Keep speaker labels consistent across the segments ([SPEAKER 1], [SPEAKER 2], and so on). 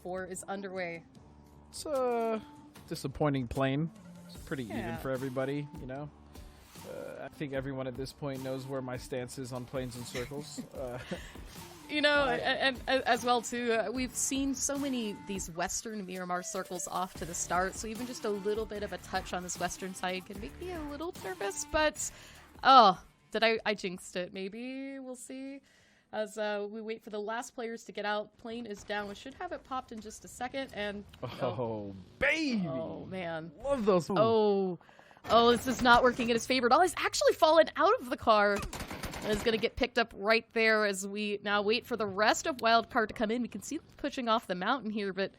[SPEAKER 1] 4 is underway.
[SPEAKER 2] It's a disappointing plane. It's pretty even for everybody, you know. I think everyone at this point knows where my stance is on planes and circles.
[SPEAKER 1] You know, and as well, too, we've seen so many these Western Miramar circles off to the start, so even just a little bit of a touch on this Western side can make me a little nervous, but, oh, did I jinxed it? Maybe we'll see. As we wait for the last players to get out, plane is down. We should have it popped in just a second, and...
[SPEAKER 2] Oh, baby!
[SPEAKER 1] Oh, man.
[SPEAKER 2] Love those.
[SPEAKER 1] Oh, this is not working in his favor at all. He's actually fallen out of the car. And is going to get picked up right there as we now wait for the rest of Wildcard to come in. We can see them pushing off the mountain here, but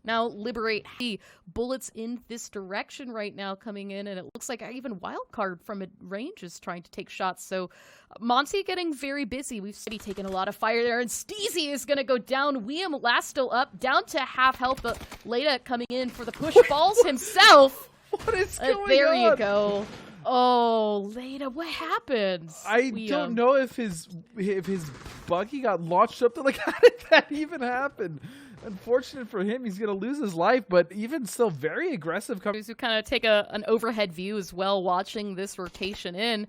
[SPEAKER 1] now Liberate bullets in this direction right now coming in, and it looks like even Wildcard from a range is trying to take shots. So Monty getting very busy. We've seen taking a lot of fire there, and Steezy is going to go down. William last still up, down to half health, but Leda coming in for the push balls himself.
[SPEAKER 2] What is going on?
[SPEAKER 1] There you go. Oh, Leda, what happened?
[SPEAKER 2] I don't know if his buggy got launched up to, like, how did that even happen? Unfortunate for him, he's going to lose his life, but even still very aggressive.
[SPEAKER 1] Who kind of take an overhead view as well, watching this rotation in.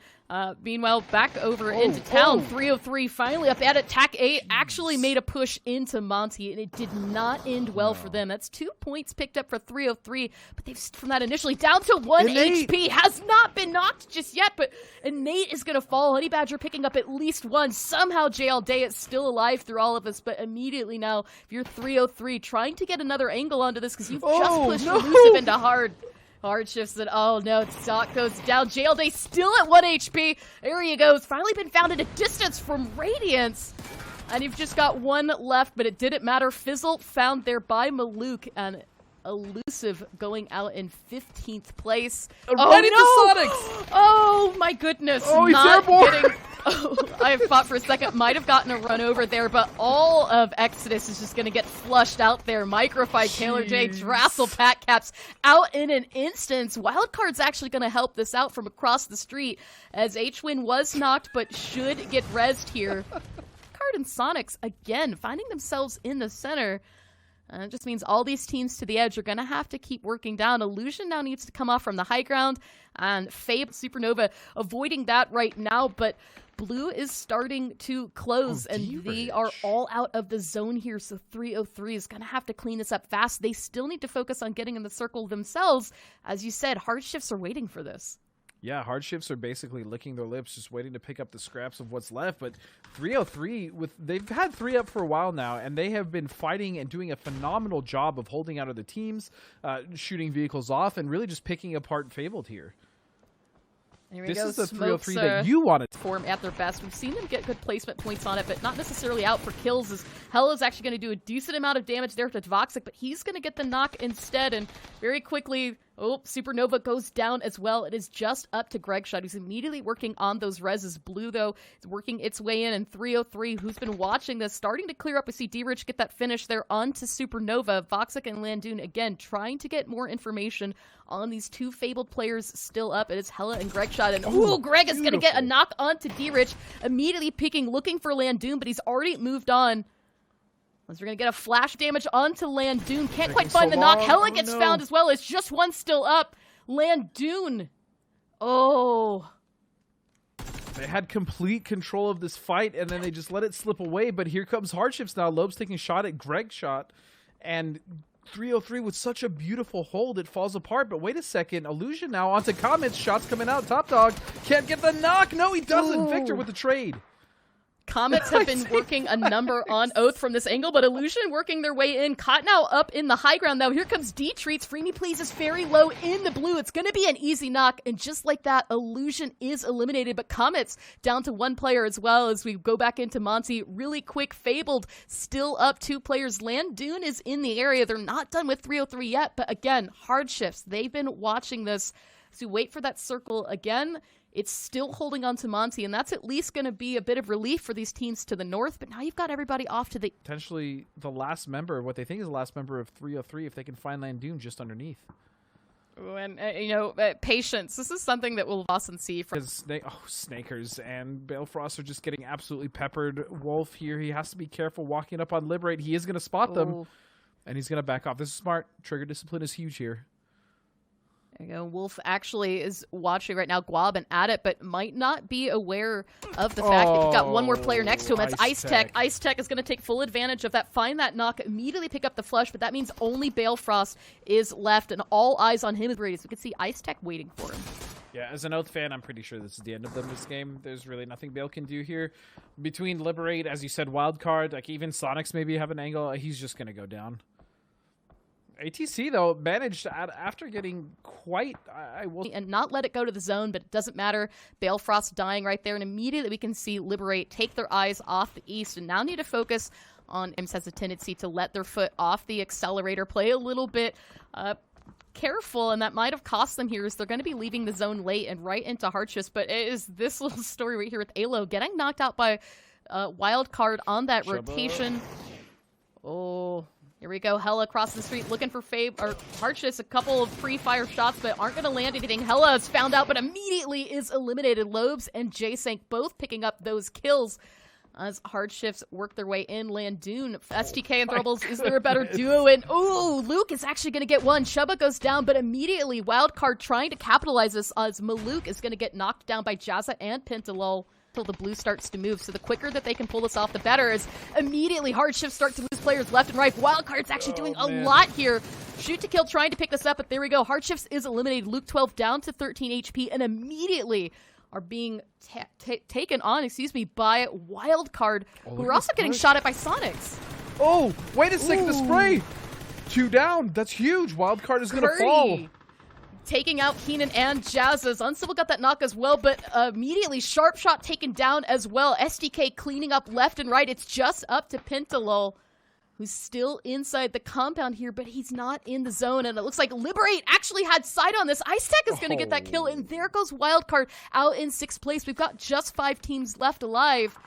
[SPEAKER 1] Meanwhile, back over into town, 303 finally up at it. Tac 8 actually made a push into Monty, and it did not end well for them. That's 2 points picked up for 303, but they've from that initially down to 1 HP. Has not been knocked just yet, but Innate is going to fall. Honey Badger picking up at least 1. Somehow JL Day is still alive through all of this, but immediately now, if you're 303, trying to get another angle onto this because you've just pushed Elusive into hard shifts, and oh no, Stock goes down. Jail Day still at 1 HP. There he goes. Finally been found at a distance from Radiance. And you've just got 1 left, but it didn't matter. Fizzle found there by Maluk, and Elusive going out in 15th place.
[SPEAKER 2] Ready to Sonics!
[SPEAKER 1] Oh my goodness.
[SPEAKER 2] Oh, he's
[SPEAKER 1] not
[SPEAKER 2] airborne!
[SPEAKER 1] getting... Oh, I thought for a second might have gotten a run over there, but all of Exodus is just going to get flushed out there. Microfied, Taylor J, Drassel, Pat Caps out in an instance. Wildcard's actually going to help this out from across the street as H-Win was knocked but should get rezzed here. Card and Sonics again finding themselves in the center. It just means all these teams to the edge are going to have to keep working down. Illusion now needs to come off from the high ground, and Fabe, Supernova avoiding that right now, but Blue is starting to close, and they are all out of the zone here, so 303 is going to have to clean this up fast. They still need to focus on getting in the circle themselves. As you said, hard shifts are waiting for this.
[SPEAKER 2] Yeah, hard shifts are basically licking their lips, just waiting to pick up the scraps of what's left. But 303, they've had 3 up for a while now, and they have been fighting and doing a phenomenal job of holding out other teams, shooting vehicles off, and really just picking apart Fabled here. This is the 303 that you wanted to
[SPEAKER 1] form at their best. We've seen them get good placement points on it, but not necessarily out for kills, as Hella's actually going to do a decent amount of damage there to Dvoxic, but he's going to get the knock instead, and very quickly, Supernova goes down as well. It is just up to Gregshot, who's immediately working on those reses. Blue, though, is working its way in, and 303, who's been watching this, starting to clear up. We see D-Rich get that finish there onto Supernova. Voxic and Landoon, again, trying to get more information on these 2 Fabled players still up. It is Hella and Gregshot, and Greg is going to get a knock onto D-Rich, immediately peeking, looking for Landoon, but he's already moved on. As we're going to get a flash damage onto Landoon. Can't quite find the knock. Hella gets found as well. It's just 1 still up. Landoon. Oh.
[SPEAKER 2] They had complete control of this fight, and then they just let it slip away. But here comes hardships now. Loeb's taking a shot at Gregshot, and 303 with such a beautiful hold, it falls apart. But wait a second. Illusion now onto Comets. Shots coming out. Top Dog can't get the knock. No, he doesn't. Victor with the trade.
[SPEAKER 1] Comets have been working a number on Oath from this angle, but Illusion working their way in. Caught now up in the high ground. Now here comes D-Treats. Free Me Please is very low in the blue. It's going to be an easy knock, and just like that, Illusion is eliminated, but Comets down to 1 player as well as we go back into Monty. Really quick, Fabled still up 2 players. Landoon is in the area. They're not done with 303 yet, but again, hard shifts. They've been watching this. So wait for that circle again. It's still holding on to Monty, and that's at least going to be a bit of relief for these teams to the north, but now you've got everybody off to the...
[SPEAKER 2] Potentially the last member, what they think is the last member of 303, if they can find Landoon just underneath.
[SPEAKER 1] And, patience. This is something that we'll often see from...
[SPEAKER 2] Snakers and Balefrost are just getting absolutely peppered. Wolf here, he has to be careful walking up on Liberate. He is going to spot them. and he's going to back off. This is smart. Trigger discipline is huge here.
[SPEAKER 1] There you go. Wolf actually is watching right now, Guab and at it, but might not be aware of the fact that you've got one more player next to him. That's Ice Tech. Ice Tech is going to take full advantage of that, find that knock, immediately pick up the flush, but that means only Balefrost is left, and all eyes on him. So we can see Ice Tech waiting for him.
[SPEAKER 2] Yeah, as an Oath fan, I'm pretty sure this is the end of them this game. There's really nothing Bale can do here. Between Liberate, as you said, Wildcard, like even Sonics maybe have an angle, he's just going to go down. ATC, though, managed after getting quite...
[SPEAKER 1] And not let it go to the zone, but it doesn't matter. Balefrost dying right there, and immediately we can see Liberate take their eyes off the East, and now need to focus on... Ims has a tendency to let their foot off the accelerator, play a little bit careful, and that might have cost them here, as they're going to be leaving the zone late and right into Hardships, but it is this little story right here with Alo getting knocked out by Wildcard on that rotation. Oh... Here we go, Hella across the street looking for Hardships, a couple of pre-fire shots, but aren't going to land anything. Hella is found out, but immediately is eliminated. Lobes and J-Sank both picking up those kills as Hardships work their way in. Landoon, STK and Throbles, is there a better duo? And ooh, Luke is actually going to get one. Chubba goes down, but immediately Wildcard trying to capitalize this as Maluk is going to get knocked down by Jazza and Pentalol. Until the blue starts to move. So the quicker that they can pull this off, the better, as immediately Hardships start to lose players left and right. Wildcard's actually doing a lot here. Shoot to kill trying to pick this up, but there we go. Hardships is eliminated. Luke 12 down to 13 HP, and immediately are being taken on, by Wildcard, who are also getting shot at by Sonics.
[SPEAKER 2] Oh, wait a second, the spray! 2 down, that's huge. Wildcard is going to fall.
[SPEAKER 1] Taking out Keenan and Jazz's. Uncivil got that knock as well, but immediately Sharp Shot taken down as well. SDK cleaning up left and right. It's just up to Pentalol, who's still inside the compound here, but he's not in the zone, and it looks like Liberate actually had sight on this. Ice Tech is going to get that kill, and there goes Wildcard out in 6th place. We've got just 5 teams left alive.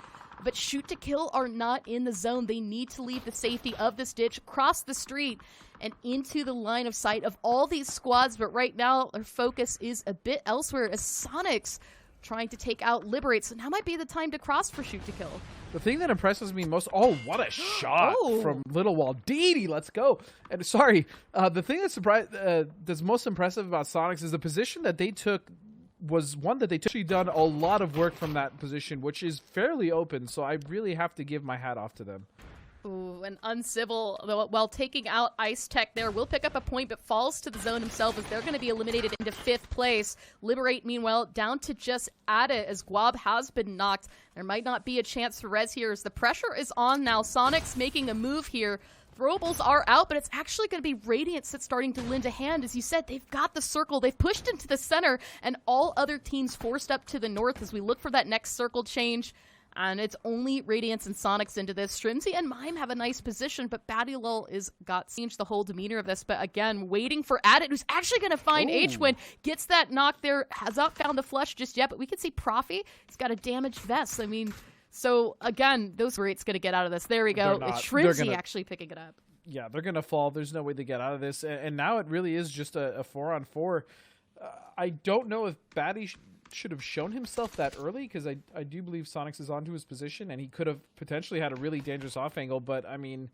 [SPEAKER 1] But Shoot to Kill are not in the zone. They need to leave the safety of this ditch, cross the street, and into the line of sight of all these squads. But right now, their focus is a bit elsewhere as Sonics trying to take out Liberate. So now might be the time to cross for Shoot to Kill.
[SPEAKER 2] The thing that impresses me most... Oh, what a shot from Little Wall. Didi, let's go. And sorry, the thing that's most impressive about Sonics is the position that they took was one that they actually done a lot of work from that position, which is fairly open, so I really have to give my hat off to them.
[SPEAKER 1] Ooh, and Uncivil, while taking out Ice Tech there, will pick up a point, but falls to the zone himself as they're going to be eliminated into 5th place. Liberate, meanwhile, down to just at it as Guab has been knocked. There might not be a chance for Rez here as the pressure is on now. Sonic's making a move here. Throwables are out, but it's actually going to be Radiance that's starting to lend a hand. As you said, they've got the circle. They've pushed into the center, and all other teams forced up to the north as we look for that next circle change. And it's only Radiance and Sonics into this. Shrimsy and Mime have a nice position, but Battylul is changed the whole demeanor of this. But again, waiting for Adit, who's actually going to find H-Win. Gets that knock there. Has not found the flush just yet, but we can see Profi. He's got a damaged vest. I mean... So, again, those rates going to get out of this. There we go. It's Shrimsy actually picking it up.
[SPEAKER 2] Yeah, they're going to fall. There's no way to get out of this. And now it really is just a 4-on-4. I don't know if Batty should have shown himself that early, because I do believe Sonics is onto his position, and he could have potentially had a really dangerous off angle. But, I mean,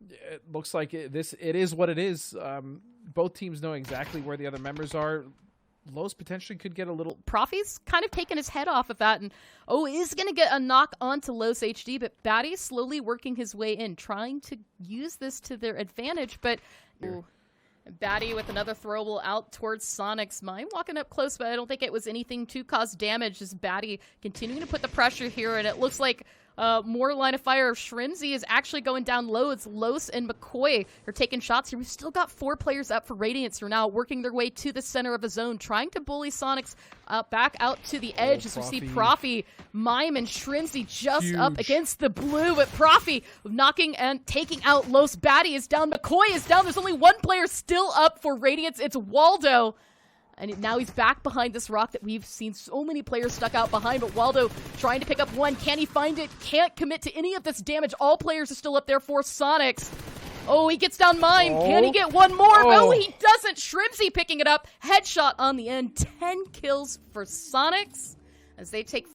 [SPEAKER 2] it looks like it is what it is. Both teams know exactly where the other members are. Los potentially could get a little...
[SPEAKER 1] Profi's kind of taken his head off of that, and is going to get a knock onto Los HD, but Batty's slowly working his way in, trying to use this to their advantage, but... Batty with another throwable out towards Sonics. Mime walking up close, but I don't think it was anything to cause damage. As Batty continuing to put the pressure here, and it looks like more line of fire of Shrimsy is actually going down low. It's Los and McCoy are taking shots here. We've still got 4 players up for Radiance who are now working their way to the center of the zone, trying to bully Sonics back out to the edge as we see Profi, Mime, and Shrimsy just up against the blue, but Profi knocking and taking out Los. Batty is down. McCoy is down. There's only 1 player still up for Radiance. It's Waldo. And now he's back behind this rock that we've seen so many players stuck out behind. But Waldo trying to pick up one. Can he find it? Can't commit to any of this damage. All players are still up there for Sonics. Oh, he gets down Mime. Can he get one more? Oh, he doesn't. Shrimsy picking it up. Headshot on the end. 10 kills for Sonics as they take